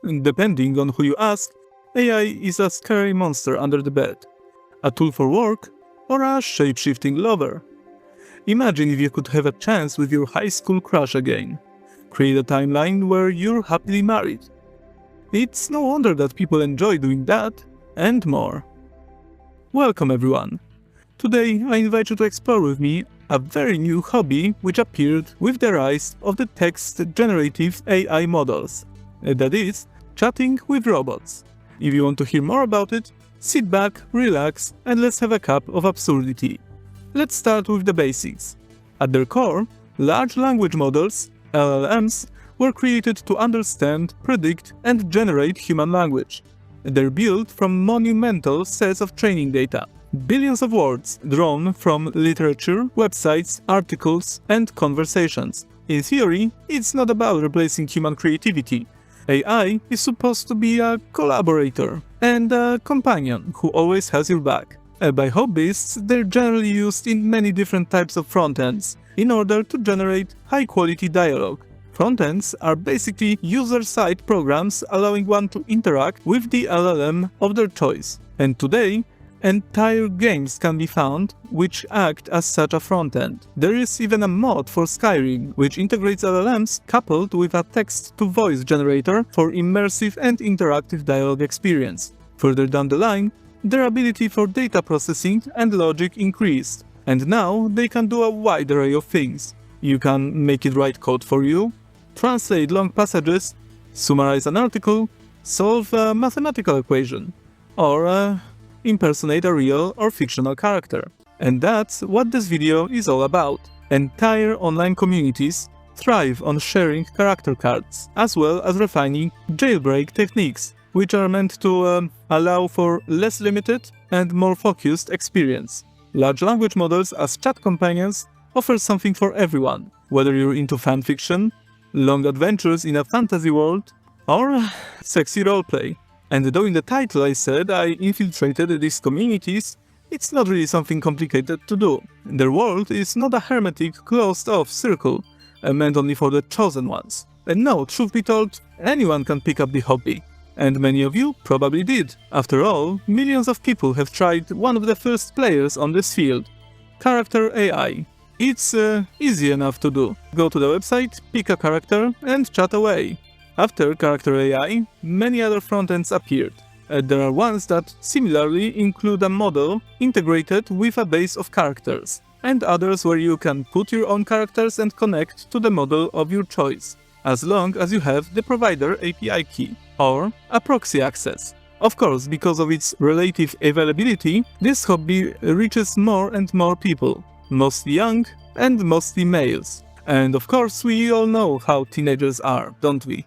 Depending on who you ask, AI is a scary monster under the bed, a tool for work, or a shape-shifting lover. Imagine if you could have a chance with your high school crush again. Create a timeline where you're happily married. It's no wonder that people enjoy doing that, and more. Welcome everyone. Today I invite you to explore with me a very new hobby which appeared with the rise of the text-generative AI models. That is, chatting with robots. If you want to hear more about it, sit back, relax, and let's have a cup of absurdity. Let's start with the basics. At their core, large language models, LLMs, were created to understand, predict, and generate human language. They're built from monumental sets of training data. Billions of words drawn from literature, websites, articles, and conversations. In theory, it's not about replacing human creativity. AI is supposed to be a collaborator and a companion who always has your back. By hobbyists, they're generally used in many different types of frontends in order to generate high-quality dialogue. Frontends are basically user-side programs allowing one to interact with the LLM of their choice. And today, entire games can be found which act as such a frontend. There is even a mod for Skyrim which integrates LLMs coupled with a text-to-voice generator for immersive and interactive dialogue experience. Further down the line, their ability for data processing and logic increased, and now they can do a wide array of things. You can make it write code for you, translate long passages, summarize an article, solve a mathematical equation, or impersonate a real or fictional character. And that's what this video is all about. Entire online communities thrive on sharing character cards, as well as refining jailbreak techniques, which are meant to allow for less limited and more focused experience. Large language models as chat companions offer something for everyone, whether you're into fanfiction, long adventures in a fantasy world, or sexy roleplay. And though in the title I said I infiltrated these communities, it's not really something complicated to do. Their world is not a hermetic, closed-off circle, meant only for the chosen ones. And no, truth be told, anyone can pick up the hobby. And many of you probably did. After all, millions of people have tried one of the first players on this field, Character AI. It's easy enough to do. Go to the website, pick a character, and chat away. After Character AI, many other frontends appeared. There are ones that similarly include a model integrated with a base of characters, and others where you can put your own characters and connect to the model of your choice, as long as you have the provider API key, or a proxy access. Of course, because of its relative availability, this hobby reaches more and more people, mostly young and mostly males. And of course, we all know how teenagers are, don't we?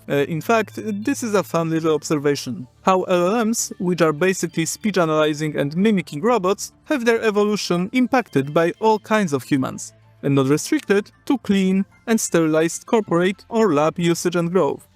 In fact, this is a fun little observation. How LLMs, which are basically speech analyzing and mimicking robots, have their evolution impacted by all kinds of humans, and not restricted to clean and sterilized corporate or lab usage and growth,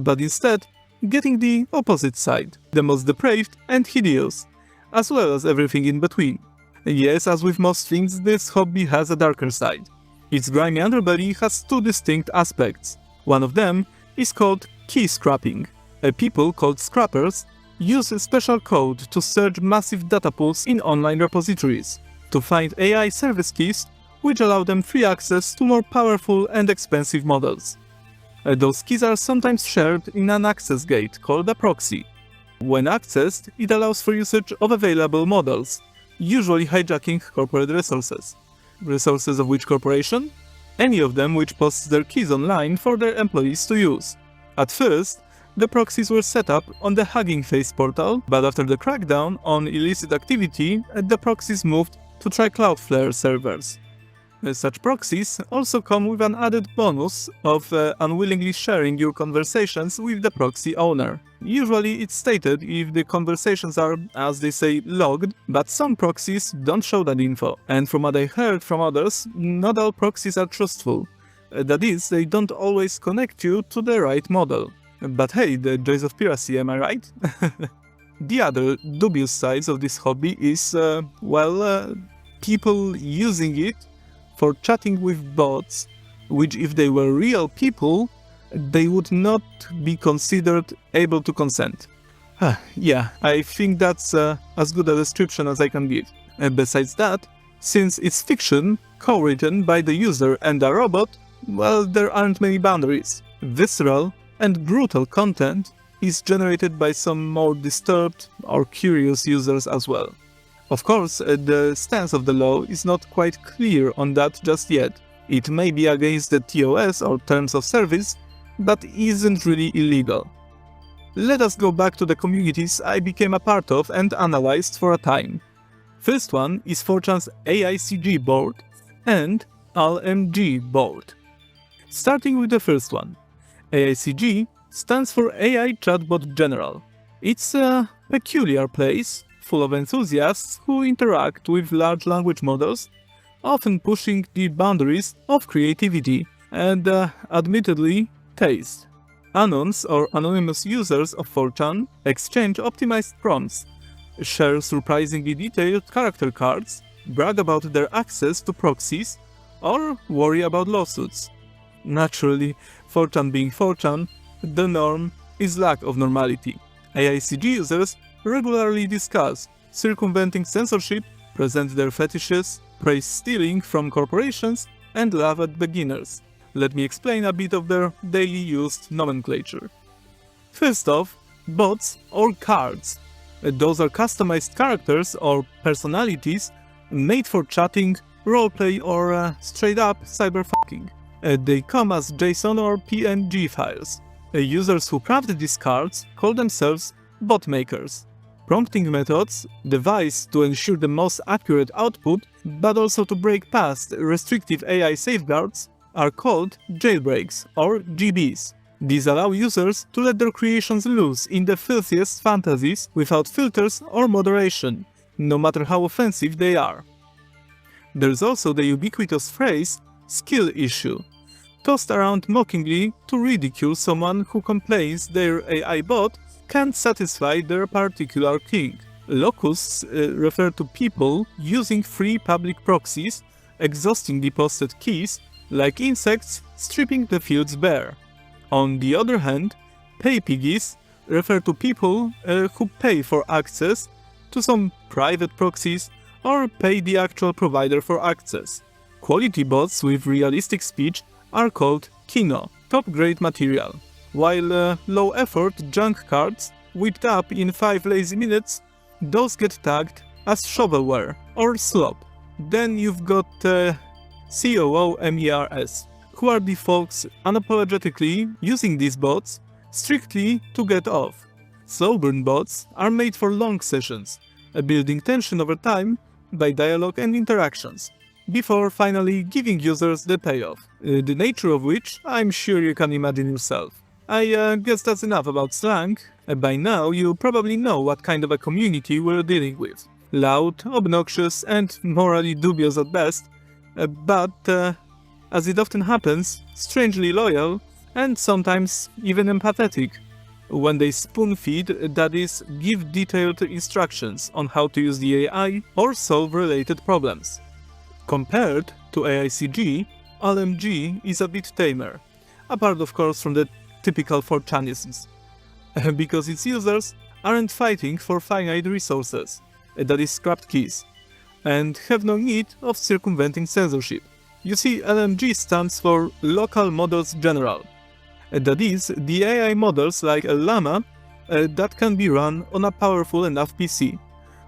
but instead getting the opposite side, the most depraved and hideous, as well as everything in between. Yes, as with most things, this hobby has a darker side. Its grimy underbelly has two distinct aspects. One of them is called key scrapping. People called scrappers use a special code to search massive data pools in online repositories to find AI service keys which allow them free access to more powerful and expensive models. Those keys are sometimes shared in an access gate called a proxy. When accessed, it allows for usage of available models, usually hijacking corporate resources. Resources of which corporation? Any of them which posts their keys online for their employees to use. At first, the proxies were set up on the Hugging Face portal, but after the crackdown on illicit activity, the proxies moved to try Cloudflare servers. Such proxies also come with an added bonus of unwillingly sharing your conversations with the proxy owner. Usually it's stated if the conversations are, as they say, logged, but some proxies don't show that info. And from what I heard from others, not all proxies are trustful. That is, they don't always connect you to the right model. But hey, the joys of piracy, am I right? The other dubious side of this hobby is, people using it for chatting with bots, which if they were real people, they would not be considered able to consent. Yeah, I think that's as good a description as I can give. Besides that, since it's fiction, co-written by the user and a robot, well, there aren't many boundaries. Visceral and brutal content is generated by some more disturbed or curious users as well. Of course, the stance of the law is not quite clear on that just yet. It may be against the TOS or Terms of Service, but isn't really illegal. Let us go back to the communities I became a part of and analyzed for a time. First one is 4chan's AICG board and LMG board. Starting with the first one, AICG stands for AI Chatbot General. It's a peculiar place full of enthusiasts who interact with large language models, often pushing the boundaries of creativity and, admittedly, taste. Anons or anonymous users of 4chan exchange optimized prompts, share surprisingly detailed character cards, brag about their access to proxies, or worry about lawsuits. Naturally, 4chan being 4chan, the norm is lack of normality. AICG users regularly discuss circumventing censorship, present their fetishes, praise stealing from corporations, and laugh at beginners. Let me explain a bit of their daily used nomenclature. First off, bots or cards. Those are customized characters or personalities made for chatting, roleplay, or straight up cyberfucking. They come as JSON or PNG files. Users who craft these cards call themselves bot makers. Prompting methods, devised to ensure the most accurate output, but also to break past restrictive AI safeguards, are called jailbreaks or GBs. These allow users to let their creations loose in the filthiest fantasies without filters or moderation, no matter how offensive they are. There's also the ubiquitous phrase skill issue, tossed around mockingly to ridicule someone who complains their AI bot can't satisfy their particular king. Locusts refer to people using free public proxies, exhausting deposited keys, like insects stripping the fields bare. On the other hand, pay piggies refer to people who pay for access to some private proxies or pay the actual provider for access. Quality bots with realistic speech are called Kino, top-grade material, while low-effort junk cards whipped up in 5 lazy minutes, those get tagged as shovelware or slop. Then you've got COOMERS, who are the folks unapologetically using these bots strictly to get off. Slow burn bots are made for long sessions, building tension over time by dialogue and interactions, before finally giving users the payoff, the nature of which I'm sure you can imagine yourself. I guess that's enough about slang. By now you probably know what kind of a community we're dealing with. Loud, obnoxious, and morally dubious at best, but as it often happens, strangely loyal and sometimes even empathetic. When they spoon-feed, that is, give detailed instructions on how to use the AI or solve related problems. Compared to AICG, LMG is a bit tamer, apart of course from the typical 4chanisms, because its users aren't fighting for finite resources, that is scrapped keys, and have no need of circumventing censorship. You see, LMG stands for Local Models General, that is, the AI models like a llama that can be run on a powerful enough PC,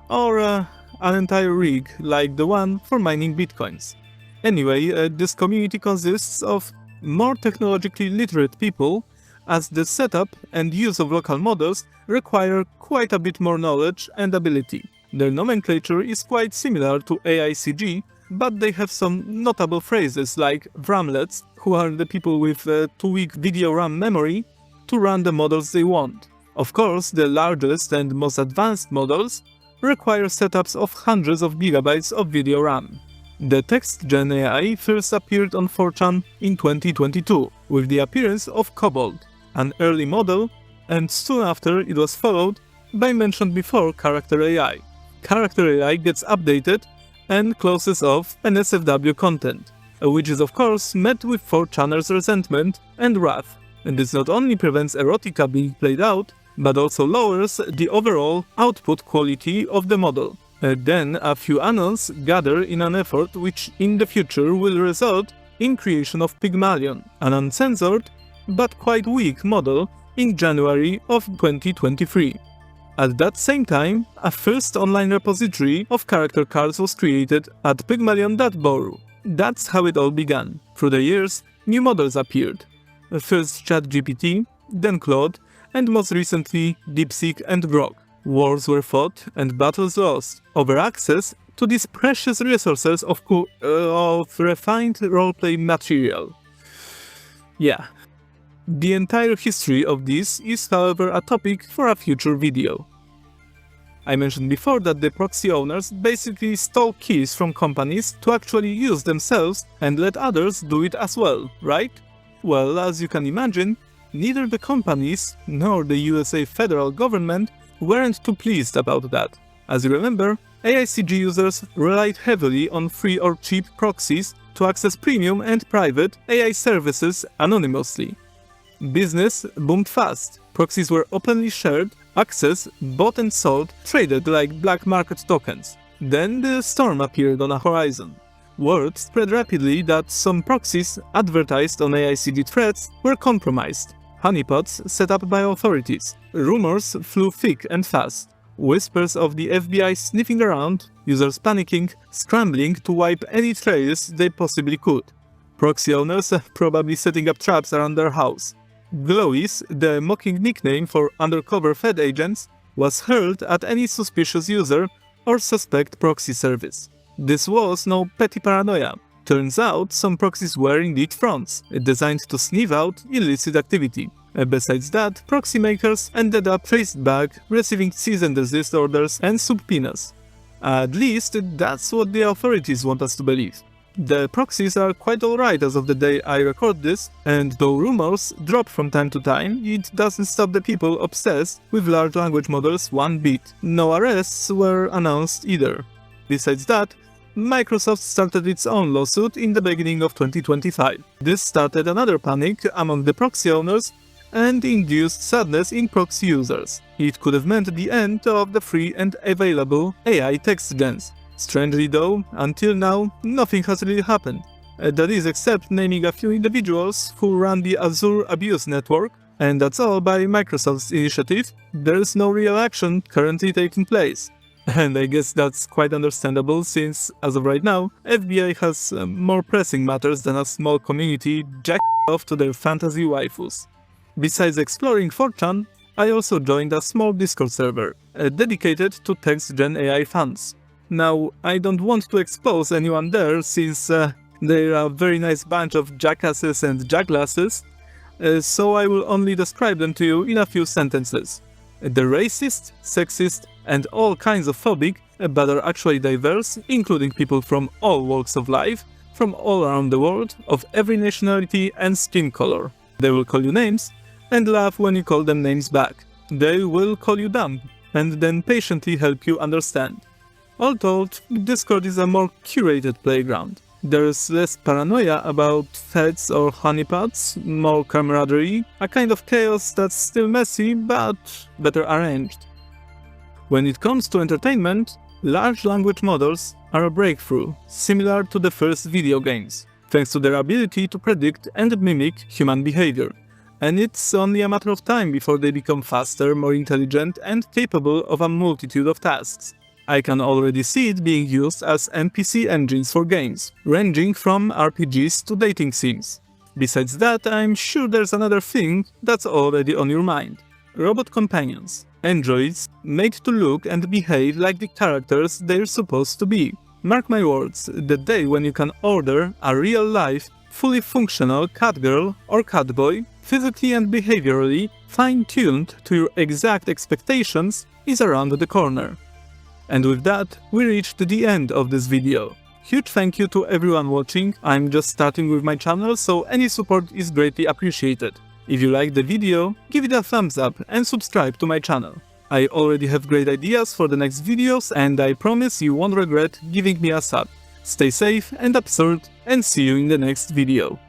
or an entire rig like the one for mining bitcoins. Anyway, this community consists of more technologically literate people, as the setup and use of local models require quite a bit more knowledge and ability. Their nomenclature is quite similar to AICG, but they have some notable phrases like Vramlets, who are the people with 2-week video RAM memory, to run the models they want. Of course, the largest and most advanced models require setups of hundreds of gigabytes of video RAM. The text-gen AI first appeared on 4chan in 2022, with the appearance of Kobold, an early model, and soon after it was followed by mentioned before Character AI. Character AI gets updated and closes off NSFW content, which is of course met with 4chaners' resentment and wrath. And this not only prevents erotica being played out, but also lowers the overall output quality of the model. Then a few annals gather in an effort which in the future will result in creation of Pygmalion, an uncensored but quite weak model in January of 2023. At that same time, a first online repository of character cards was created at pygmalion.boru. That's how it all began. Through the years, new models appeared. First ChatGPT, then Claude, and most recently DeepSeek and Grok. Wars were fought and battles lost over access to these precious resources of refined roleplay material. Yeah. The entire history of this is, however, a topic for a future video. I mentioned before that the proxy owners basically stole keys from companies to actually use themselves and let others do it as well, right? Well, as you can imagine, neither the companies nor the USA federal government weren't too pleased about that. As you remember, AICG users relied heavily on free or cheap proxies to access premium and private AI services anonymously. Business boomed fast. Proxies were openly shared, accessed, bought and sold, traded like black market tokens. Then the storm appeared on a horizon. Word spread rapidly that some proxies advertised on AICG threads were compromised. Honeypots set up by authorities. Rumors flew thick and fast. Whispers of the FBI sniffing around, users panicking, scrambling to wipe any trails they possibly could. Proxy owners probably setting up traps around their house. Glowies, the mocking nickname for undercover Fed agents, was hurled at any suspicious user or suspect proxy service. This was no petty paranoia. Turns out some proxies were indeed fronts, designed to sniff out illicit activity. Besides that, proxy makers ended up traced back, receiving cease and desist orders and subpoenas. At least that's what the authorities want us to believe. The proxies are quite alright as of the day I record this, and though rumors drop from time to time, it doesn't stop the people obsessed with large language models one bit. No arrests were announced either. Besides that, Microsoft started its own lawsuit in the beginning of 2025. This started another panic among the proxy owners and induced sadness in proxy users. It could have meant the end of the free and available AI text gens. Strangely though, until now, nothing has really happened. That is, except naming a few individuals who run the Azure Abuse Network, and that's all by Microsoft's initiative. There's no real action currently taking place. And I guess that's quite understandable since, as of right now, FBI has more pressing matters than a small community jacking off to their fantasy waifus. Besides exploring 4chan, I also joined a small Discord server, dedicated to text-gen AI fans. Now, I don't want to expose anyone there since they're a very nice bunch of jackasses and jacklasses, so I will only describe them to you in a few sentences. They're racist, sexist, and all kinds of phobic, but are actually diverse, including people from all walks of life, from all around the world, of every nationality and skin color. They will call you names, and laugh when you call them names back. They will call you dumb, and then patiently help you understand. All told, Discord is a more curated playground. There's less paranoia about feds or honeypots, more camaraderie, a kind of chaos that's still messy but better arranged. When it comes to entertainment, large language models are a breakthrough, similar to the first video games, thanks to their ability to predict and mimic human behavior. And it's only a matter of time before they become faster, more intelligent, and capable of a multitude of tasks. I can already see it being used as NPC engines for games, ranging from RPGs to dating sims. Besides that, I'm sure there's another thing that's already on your mind. Robot companions. Androids made to look and behave like the characters they're supposed to be. Mark my words, the day when you can order a real-life, fully functional catgirl or catboy, physically and behaviorally fine-tuned to your exact expectations, is around the corner. And with that, we reached the end of this video. Huge thank you to everyone watching. I'm just starting with my channel, so any support is greatly appreciated. If you liked the video, give it a thumbs up and subscribe to my channel. I already have great ideas for the next videos and I promise you won't regret giving me a sub. Stay safe and absurd, and see you in the next video.